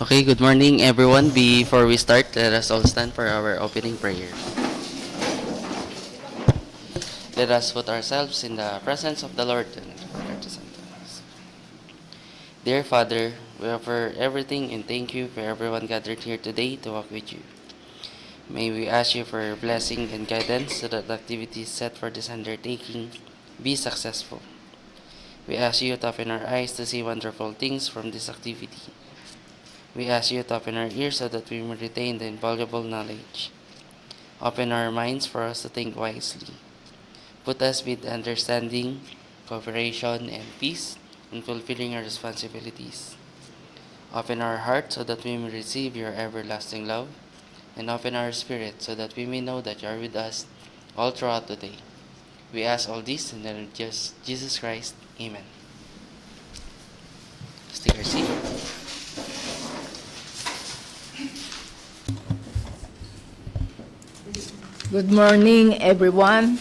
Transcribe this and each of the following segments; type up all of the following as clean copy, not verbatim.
Okay, good morning everyone. Before we start, let us all stand for our opening prayer. Let us put ourselves in the presence of the Lord. Dear Father, we offer everything and thank you for everyone gathered here today to walk with you. May we ask you for your blessing and guidance so that the activities set for this undertaking be successful. We ask you to open our eyes to see wonderful things from this activity. We ask you to open our ears so that we may retain the invaluable knowledge. Open our minds for us to think wisely. Put us with understanding, cooperation, and peace in fulfilling our responsibilities. Open our hearts so that we may receive your everlasting love, and open our spirit so that we may know that you are with us all throughout the day. We ask all this in the name of Jesus Christ. Amen. Let's take our seat. Good morning, everyone.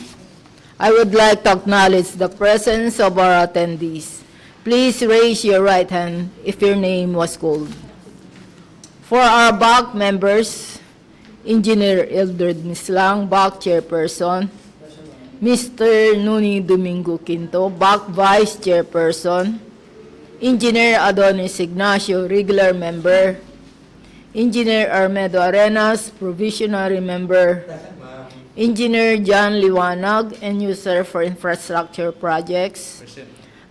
I would like to acknowledge the presence of our attendees. Please raise your right hand if your name was called. For our BAC members, Engineer Eldred Mislang, BAC Chairperson, Mr. Nuni Domingo Quinto, BAC Vice Chairperson, Engineer Adonis Ignacio, Regular Member, Engineer Armedo Arenas, Provisionary Member, Engineer John Liwanag, and user for infrastructure projects,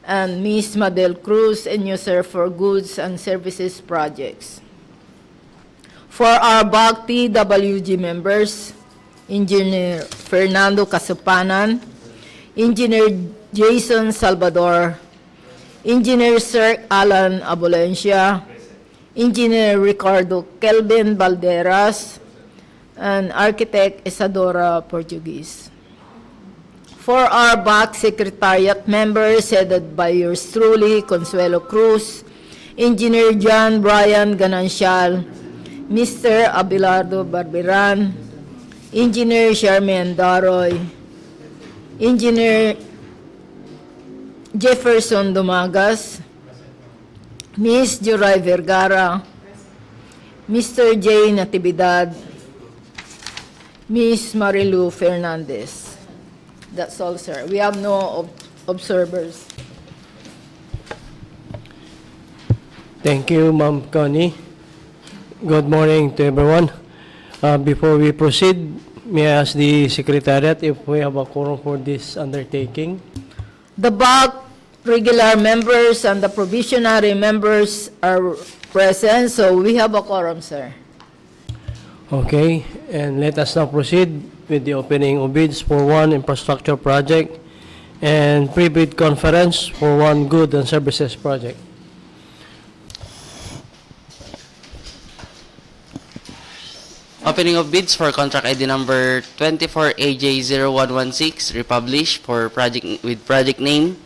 and Ms. Madel Cruz, and user for goods and services projects. For our BAC TWG members, Engineer Fernando Casupanan, Engineer Jason Salvador, Engineer Sir Alan Abolencia, Engineer Ricardo Kelvin Balderas, and Architect Isadora Portuguese. For our BAC Secretariat members, headed by yours truly, Consuelo Cruz, Engineer John Brian Ganancial, Mr. Abelardo Barberan, Engineer Charmaine Daroy, Engineer Jefferson Dumagas, Ms. Juray Vergara, Mr. J. Natividad, Ms. Marilu Fernandez. That's all, sir. We have no observers. Thank you, Ma'am Connie. Good morning to everyone. Before we proceed, may I ask the Secretariat if we have a quorum for this undertaking? The BAC regular members and the provisionary members are present, so we have a quorum, sir. Okay, and let us now proceed with the opening of bids for one infrastructure project and pre-bid conference for one good and services project. Opening of bids for contract ID number 24AJ0116, Republish, for project name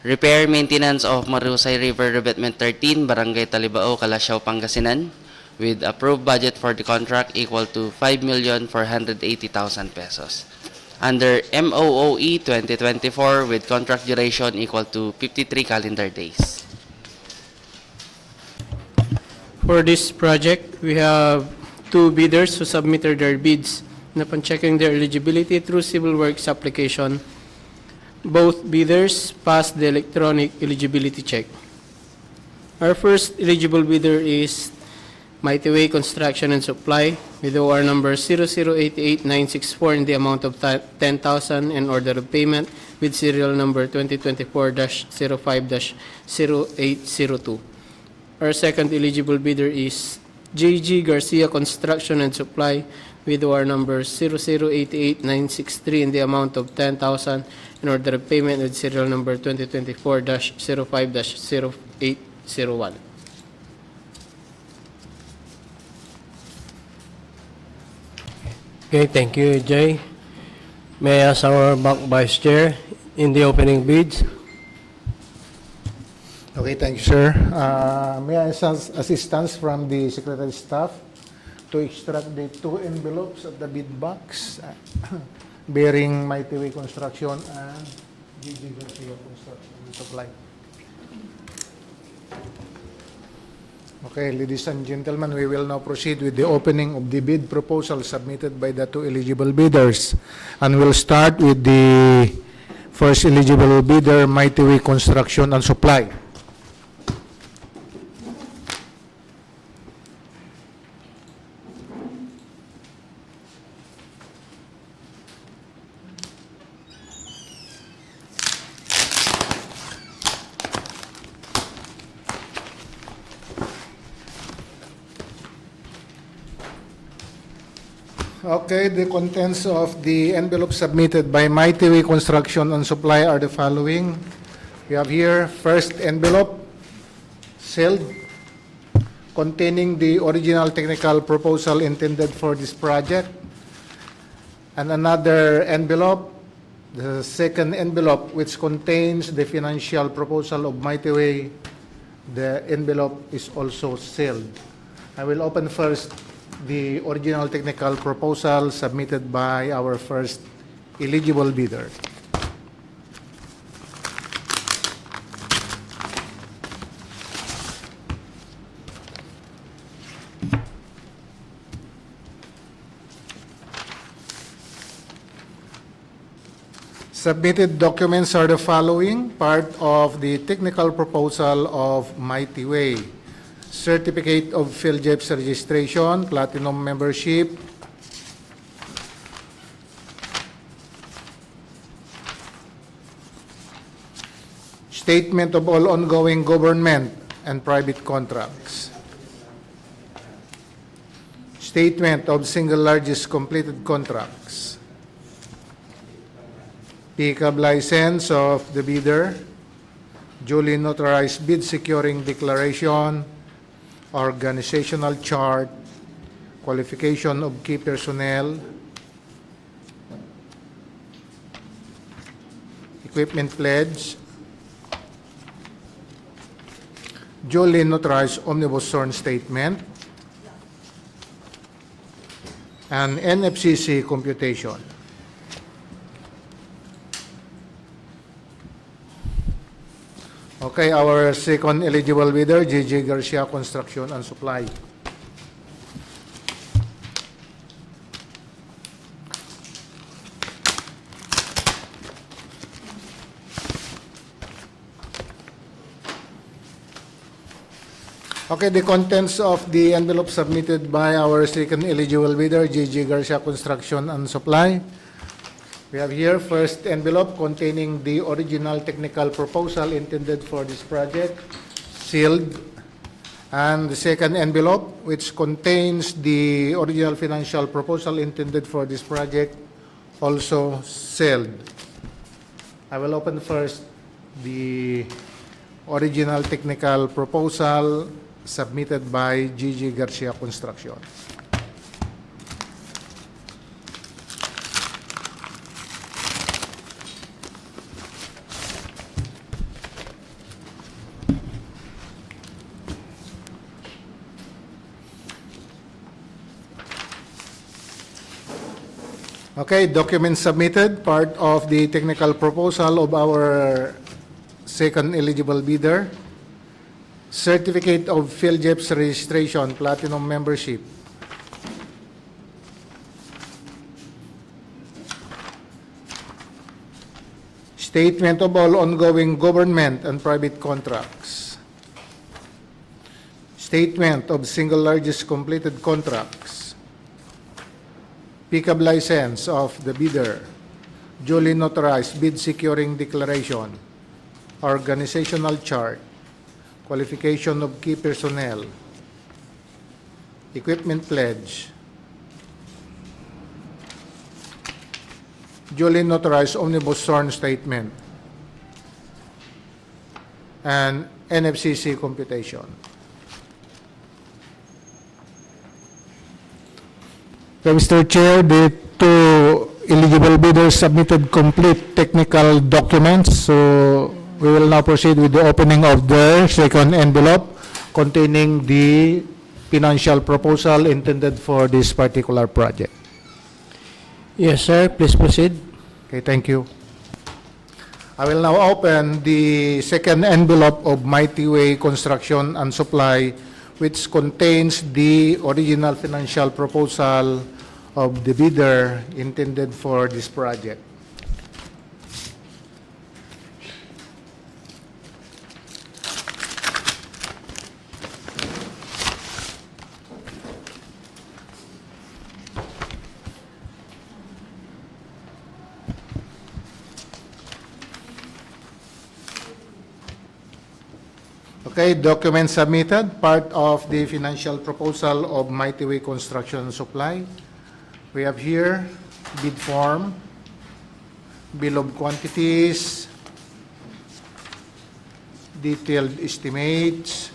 Repair Maintenance of Marusay River Revetment 13, Barangay Talibaew, Calasiao, Pangasinan, with approved budget for the contract equal to 5,480,000 pesos. Under MOOE 2024 with contract duration equal to 53 calendar days. For this project, we have two bidders who submitted their bids. And upon checking their eligibility through Civil Works application, both bidders passed the electronic eligibility check. Our first eligible bidder is Mighty Way Construction and Supply with OR number 0088964 in the amount of 10,000 and order of payment with serial number 2024-05-0802. Our second eligible bidder is JG Garcia Construction and Supply with OR number 0088963 in the amount of 10,000 and order of payment with serial number 2024-05-0801. Okay, thank you, Jay. May I ask our BAC Vice Chair in the opening bids? Okay, thank you, sir. May I ask assistance from the Secretary Staff to extract the two envelopes of the bid box bearing Mighty Way Construction and GG Garcia Construction and Supply. Okay, ladies and gentlemen, we will now proceed with the opening of the bid proposal submitted by the two eligible bidders. And we'll start with the first eligible bidder, Mighty Way Construction and Supply. Okay, the contents of the envelope submitted by Mighty Way Construction and Supply are the following. We have here first envelope, sealed, containing the original technical proposal intended for this project. And another envelope, the second envelope, which contains the financial proposal of Mighty Way. The envelope is also sealed. I will open first the original technical proposal submitted by our first eligible bidder. Submitted documents are the following: part of the technical proposal of Mighty Way, Certificate of PhilJEPS registration, Platinum membership, statement of all ongoing government and private contracts, statement of single largest completed contracts, PCAB license of the bidder, duly notarized bid securing declaration, organizational chart, qualification of key personnel, equipment pledge, duly notarized omnibus sworn statement, and NFCC computation. Okay, our second eligible bidder, Brgy Garcia Construction and Supply. Okay, the contents of the envelope submitted by our second eligible bidder, Brgy Garcia Construction and Supply. We have here first envelope containing the original technical proposal intended for this project, sealed, and the second envelope, which contains the original financial proposal intended for this project, also sealed. I will open first the original technical proposal submitted by Brgy Garcia Construction. Okay, documents submitted, part of the technical proposal of our second eligible bidder, Certificate of PhilJEPS registration, Platinum membership, statement of all ongoing government and private contracts, statement of single largest completed contracts, PCAB license of the bidder, duly notarized bid securing declaration, organizational chart, qualification of key personnel, equipment pledge, duly notarized omnibus sworn statement, and NFCC computation. So, Mr. Chair, the two eligible bidders submitted complete technical documents. So we will now proceed with the opening of the second envelope containing the financial proposal intended for this particular project. Yes, sir. Please proceed. Okay, thank you. I will now open the second envelope of Mighty Way Construction and Supply which contains the original financial proposal of the bidder intended for this project. Okay, documents submitted, part of the financial proposal of Mighty Way Construction and Supply. We have here bid form, bill of quantities, detailed estimates,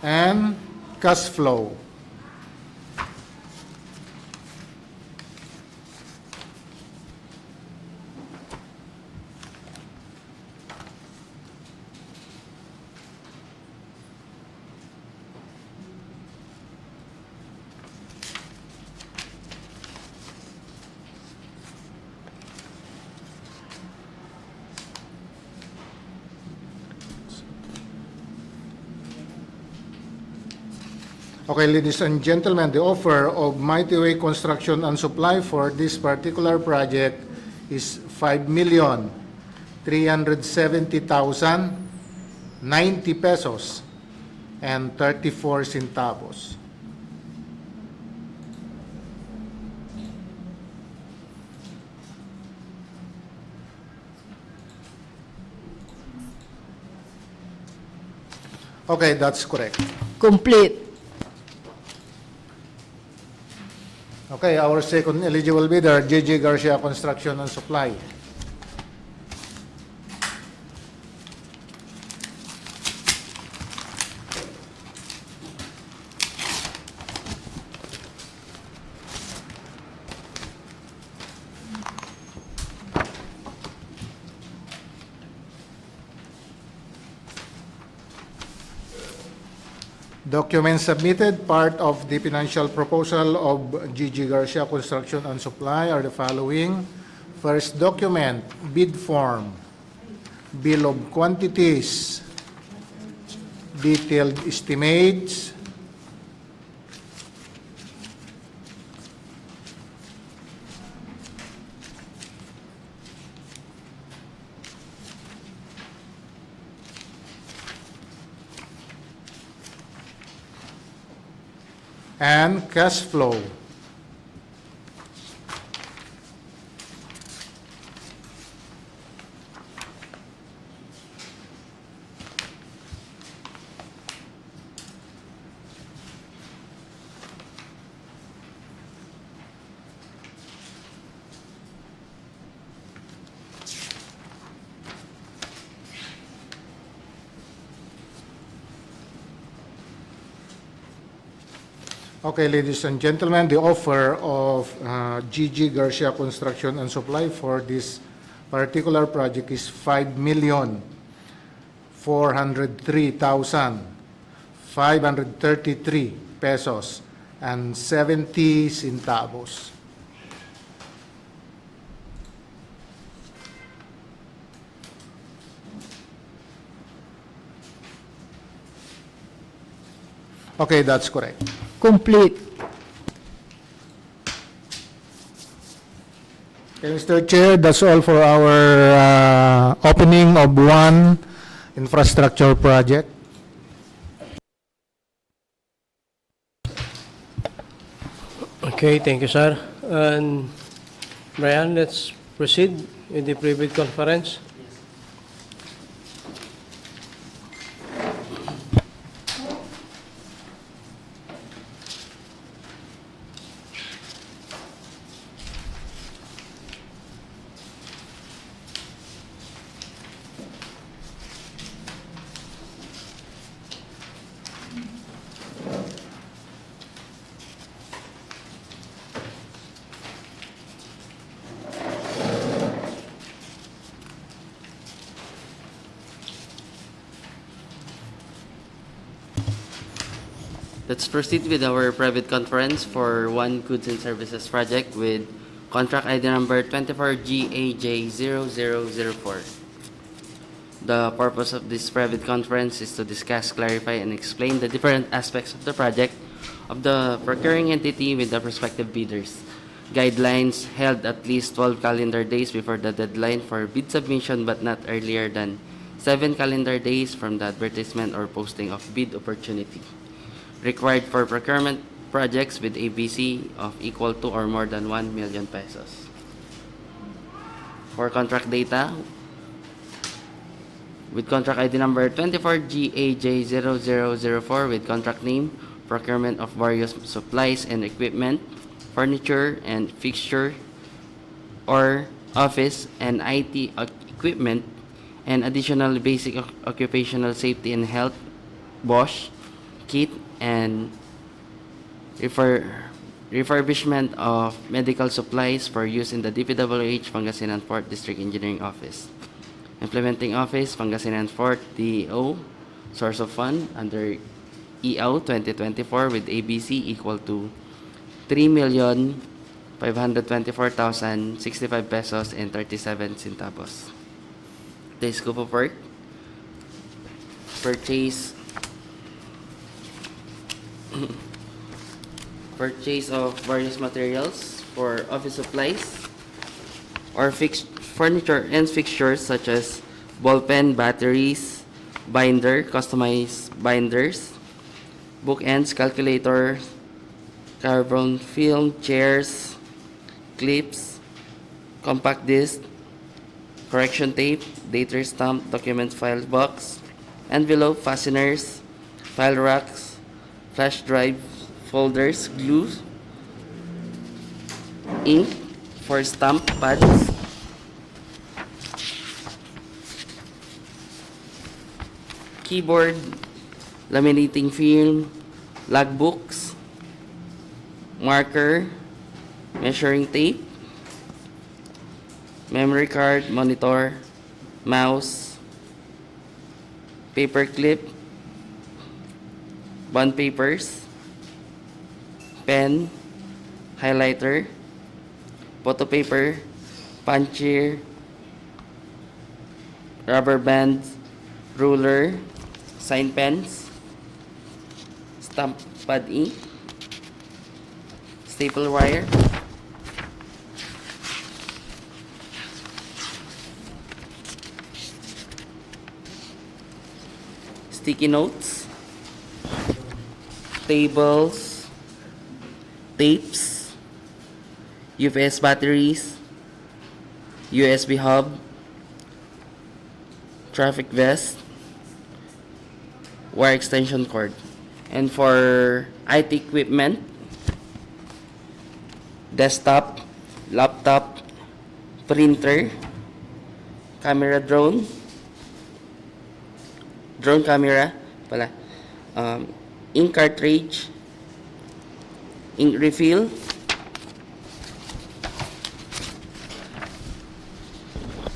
and cash flow. Okay, ladies and gentlemen, the offer of Mighty Way Construction and Supply for this particular project is 5,370,090 pesos and 34 centavos. Okay, that's correct. Complete. Okay, our second eligible bidder, Brgy Garcia Construction and Supply. Documents submitted, part of the financial proposal of Brgy Garcia Construction and Supply are the following. First document, bid form, bill of quantities, detailed estimates, and cash flow. Okay, ladies and gentlemen, the offer of Brgy Garcia Construction and Supply for this particular project is 5,403,533 pesos and 70 centavos. Okay, that's correct. Complete. Okay, Mr. Chair, that's all for our opening of one infrastructure project. Okay, thank you, sir. And Brian, let's proceed with the private conference. Let's proceed with our private conference for one goods and services project with Contract ID number 24GAJ0004. The purpose of this private conference is to discuss, clarify, and explain the different aspects of the project of the procuring entity with the prospective bidders. Guidelines held at least 12 calendar days before the deadline for bid submission but not earlier than 7 calendar days from the advertisement or posting of bid opportunity. Required for procurement projects with ABC of equal to or more than 1 million pesos. For contract data, with contract ID number 24GAJ0004 with contract name, procurement of various supplies and equipment, furniture and fixture, or office and IT equipment, and additional basic occupational safety and health, Bosch, kit, and refurbishment of medical supplies for use in the DPWH Pangasinan 4th District Engineering Office. Implementing Office, Pangasinan 4th DEO, source of fund under EO 2024 with ABC equal to 3,524,065 pesos and 37 centavos. The scope of work: purchase of various materials for office supplies or fixed furniture and fixtures such as ball pen, batteries, binder, customized binders, bookends, calculator, carbon film, chairs, clips, compact disc, correction tape, data stamp, document file box, envelope, fasteners, file racks, flash drive, folders, glue, ink for stamp pads, keyboard, laminating film, logbooks, marker, measuring tape, memory card, monitor, mouse, paper clip, bond papers, pen, highlighter, photo paper, puncher, rubber band, ruler, sign pens, stamp pad ink, staple wire, sticky notes, tables, tapes, UPS batteries, USB hub, traffic vest, wire extension cord. And for IT equipment, desktop, laptop, printer, camera drone camera pala, ink cartridge, ink refill,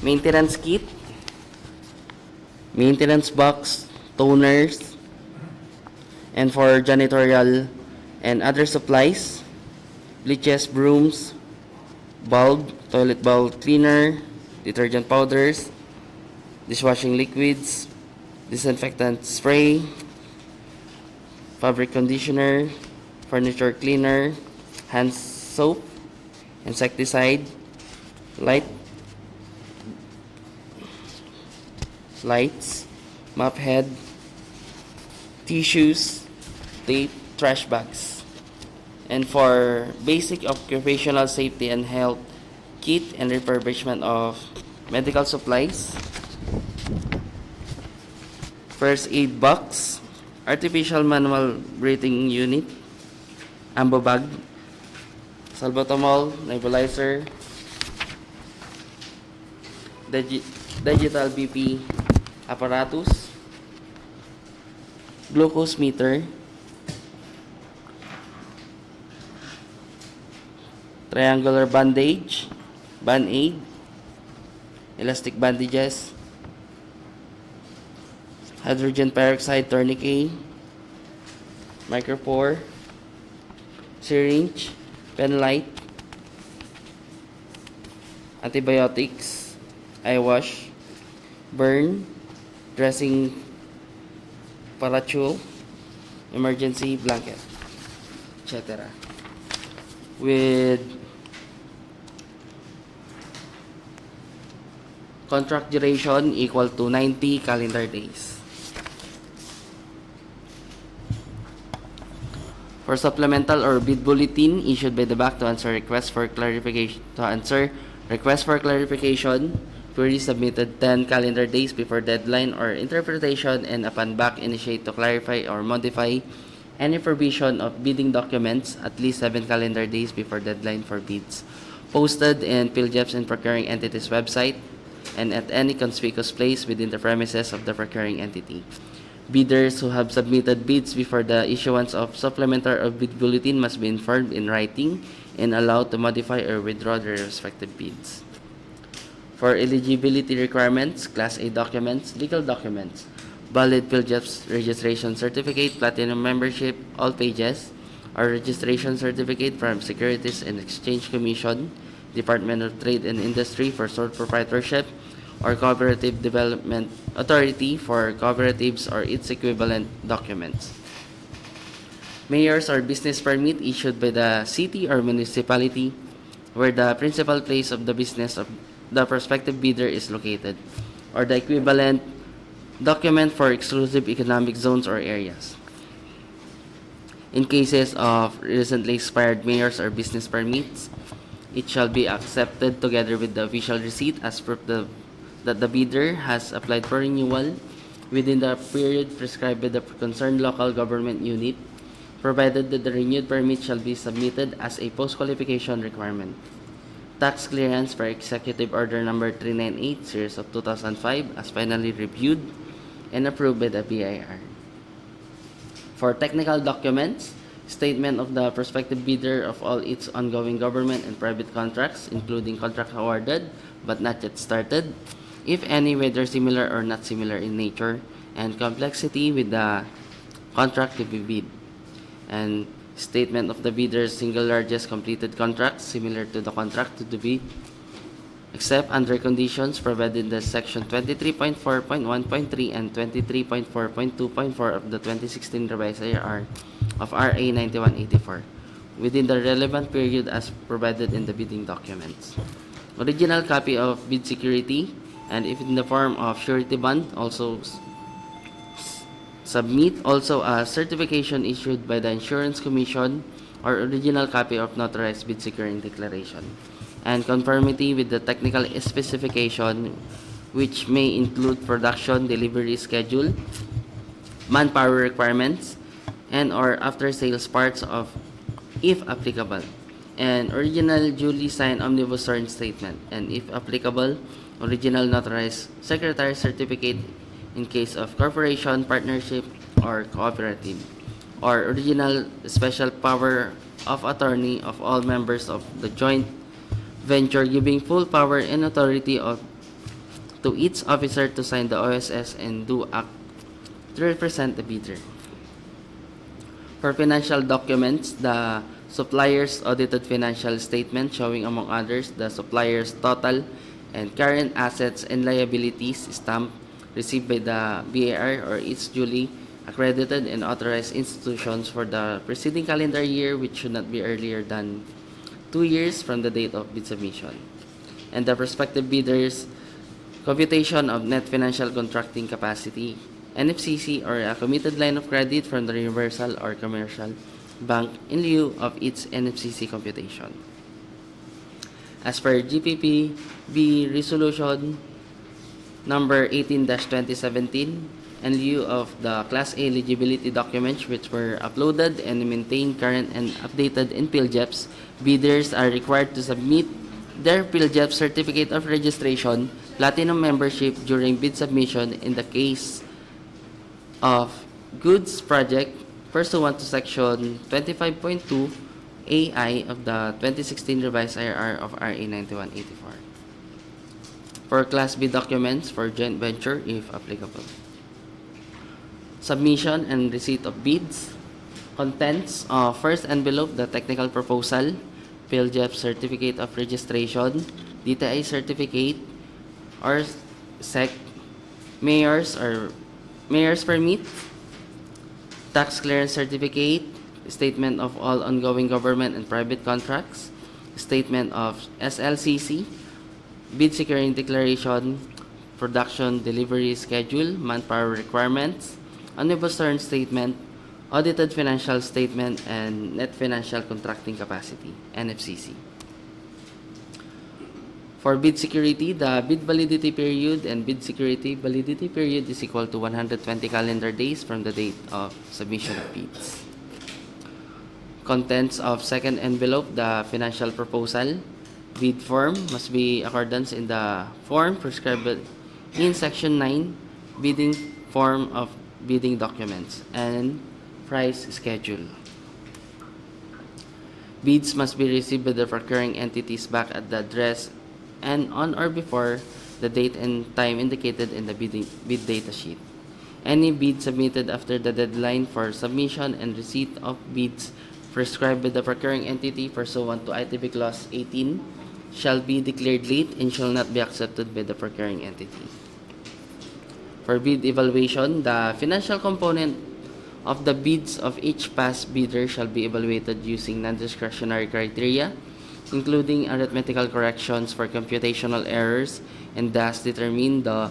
maintenance kit, maintenance box, toners, and for janitorial and other supplies, bleaches, brooms, bulb, toilet bowl cleaner, detergent powders, dishwashing liquids, disinfectant spray, fabric conditioner, furniture cleaner, hand soap, insecticide, lights, mop head, tissues, tape, trash bags. And for basic occupational safety and health kit and refurbishment of medical supplies, first aid box, artificial manual breathing unit, ambo bag, salbutamol, nebulizer, digital BP apparatus, glucose meter, triangular bandage, band-aid, elastic bandages, hydrogen peroxide tourniquet, micropore, syringe, pen light, antibiotics, eye wash, burn, dressing parachule, emergency blanket, etc. With contract duration equal to 90 calendar days. For supplemental or bid bulletin issued by the bank to answer requests for clarification, queries submitted 10 calendar days before deadline or interpretation, and upon back initiate to clarify or modify any provision of bidding documents at least 7 calendar days before deadline for bids. Posted in PhilJEP's and procuring entity's website and at any conspicuous place within the premises of the procuring entity. Bidders who have submitted bids before the issuance of supplemental or bid bulletin must be informed in writing and allowed to modify or withdraw their respective bids. For eligibility requirements, Class A documents, legal documents, valid PhilJEP's registration certificate, platinum membership, all pages, or registration certificate from Securities and Exchange Commission, Department of Trade and Industry for sole proprietorship, or Cooperative Development Authority for cooperatives or its equivalent documents. Mayor's or business permit issued by the city or municipality where the principal place of the business of the prospective bidder is located, or the equivalent document for exclusive economic zones or areas. In cases of recently expired mayor's or business permits, it shall be accepted together with the official receipt as proof that the bidder has applied for renewal within the period prescribed by the concerned local government unit, provided that the renewed permit shall be submitted as a post-qualification requirement. Tax clearance for Executive Order Number 398, Series of 2005, as finally reviewed and approved by the BIR. For technical documents, statement of the prospective bidder of all its ongoing government and private contracts, including contract awarded but not yet started, if any, whether similar or not similar in nature and complexity with the contract to be bid, and statement of the bidder's single largest completed contract similar to the contract to be bid, except under conditions provided in the section 23.4.1.3 and 23.4.2.4 of the 2016 revised IR of RA 9184 within the relevant period as provided in the bidding documents. Original copy of bid security, and if in the form of surety bond, also submit also a certification issued by the Insurance Commission or original copy of notarized bid securing declaration, and conformity with the technical specification, which may include production, delivery schedule, manpower requirements, and or after-sales parts of, if applicable, and original duly signed omnibus sworn statement, and if applicable, original notarized secretary certificate in case of corporation, partnership, or cooperative, or original special power of attorney of all members of the joint venture giving full power and authority to each officer to sign the OSS and do act to represent the bidder. For financial documents, the supplier's audited financial statement showing, among others, the supplier's total and current assets and liabilities stamped received by the BAR or its duly accredited and authorized institutions for the preceding calendar year, which should not be earlier than 2 years from the date of bid submission, and the prospective bidder's computation of net financial contracting capacity, NFCC, or a committed line of credit from the universal or commercial bank in lieu of its NFCC computation. As per GPPB Resolution number 18-2017, in lieu of the Class A eligibility documents which were uploaded and maintained current and updated in PhilJEPs, bidders are required to submit their PhilJEP certificate of registration, platinum membership during bid submission in the case of goods project pursuant to section 25.2 AI of the 2016 revised IR of RA 9184. For Class B documents for joint venture, if applicable. Submission and receipt of bids. Contents of first envelope, the technical proposal, PhilJEP certificate of registration, DTI certificate, or SEC, mayor's permit, tax clearance certificate, statement of all ongoing government and private contracts, statement of SLCC, bid securing declaration, production delivery schedule, manpower requirements, omnibus turn statement, audited financial statement, and net financial contracting capacity, NFCC. For bid security, the bid validity period and bid security validity period is equal to 120 calendar days from the date of submission of bids. Contents of second envelope, the financial proposal, bid form must be accordance in the form prescribed in Section 9, bidding form of bidding documents, and price schedule. Bids must be received by the procuring entities back at the address and on or before the date and time indicated in the bid data sheet. Any bid submitted after the deadline for submission and receipt of bids prescribed by the procuring entity pursuant to ITB Clause 18 shall be declared late and shall not be accepted by the procuring entity. For bid evaluation, the financial component of the bids of each past bidder shall be evaluated using non-discretionary criteria, including arithmetical corrections for computational errors, and thus determine the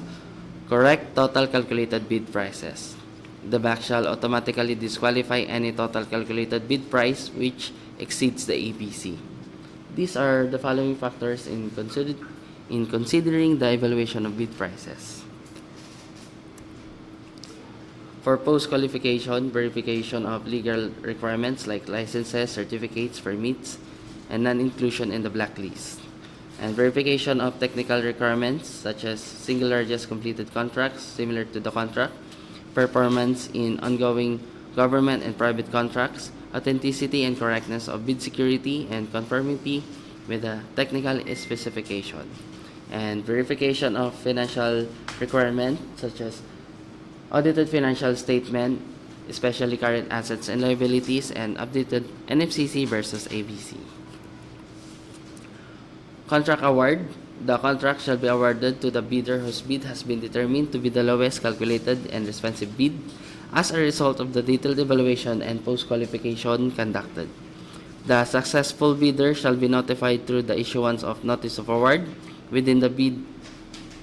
correct total calculated bid prices. The bank shall automatically disqualify any total calculated bid price which exceeds the ABC. These are the following factors in considering the evaluation of bid prices. For post-qualification, verification of legal requirements like licenses, certificates, permits, and non-inclusion in the blacklist. And verification of technical requirements such as single largest completed contracts similar to the contract, performance in ongoing government and private contracts, authenticity and correctness of bid security, and conformity with the technical specification. And verification of financial requirements such as audited financial statement, especially current assets and liabilities, and updated NFCC versus ABC. Contract award. The contract shall be awarded to the bidder whose bid has been determined to be the lowest calculated and responsive bid as a result of the detailed evaluation and post-qualification conducted. The successful bidder shall be notified through the issuance of notice of award within the bid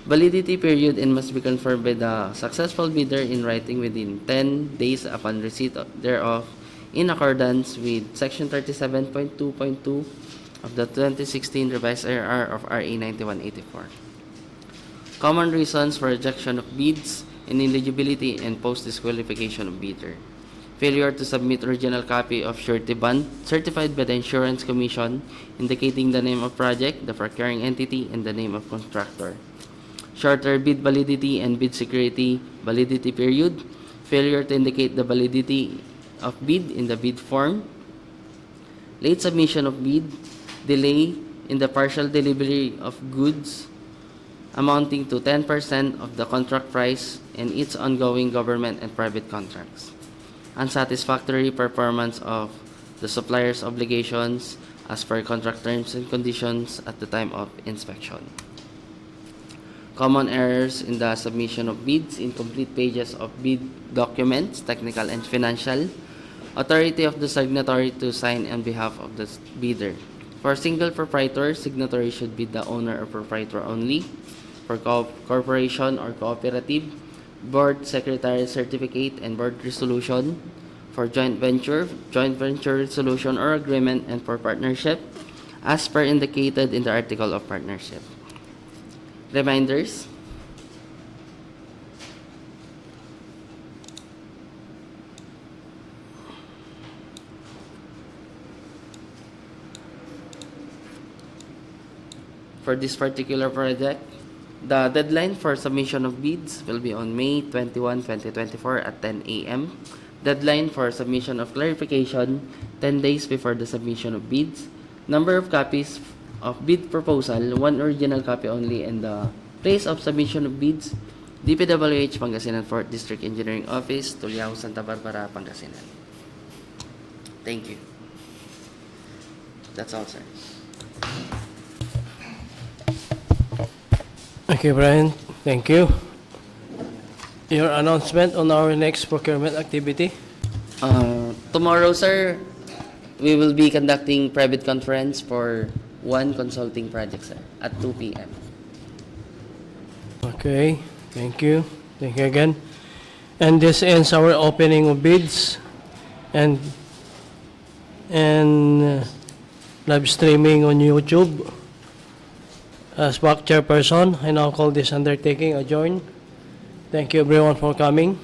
validity period and must be confirmed by the successful bidder in writing within 10 days upon receipt thereof in accordance with Section 37.2.2 of the 2016 revised IRR of RA 9184. Common reasons for rejection of bids, ineligibility, and post-disqualification of bidder. Failure to submit original copy of surety bond certified by the Insurance Commission indicating the name of project, the procuring entity, and the name of contractor. Shorter bid validity and bid security validity period. Failure to indicate the validity of bid in the bid form. Late submission of bid. Delay in the partial delivery of goods amounting to 10% of the contract price in its ongoing government and private contracts. Unsatisfactory performance of the supplier's obligations as per contract terms and conditions at the time of inspection. Common errors in the submission of bids, incomplete pages of bid documents, technical and financial, authority of the signatory to sign on behalf of the bidder. For single proprietor, signatory should be the owner or proprietor only. For corporation or cooperative, board secretary certificate and board resolution. For joint venture resolution or agreement, and for partnership, as per indicated in the article of partnership. Reminders. For this particular project, the deadline for submission of bids will be on May 21, 2024 at 10 a.m. Deadline for submission of clarification, 10 days before the submission of bids. Number of copies of bid proposal, 1 original copy only, and the place of submission of bids, DPWH Pangasinan 4th District Engineering Office, Tuliao, Santa Barbara, Pangasinan. Thank you. That's all, sir. Thank you, Brian. Thank you. Your announcement on our next procurement activity? Tomorrow, sir, we will be conducting private conference for one consulting project, sir, at 2 p.m. Okay, thank you. Thank you again. And this ends our opening of bids and live streaming on YouTube. As back chairperson, I now call this undertaking adjourned. Thank you everyone for coming.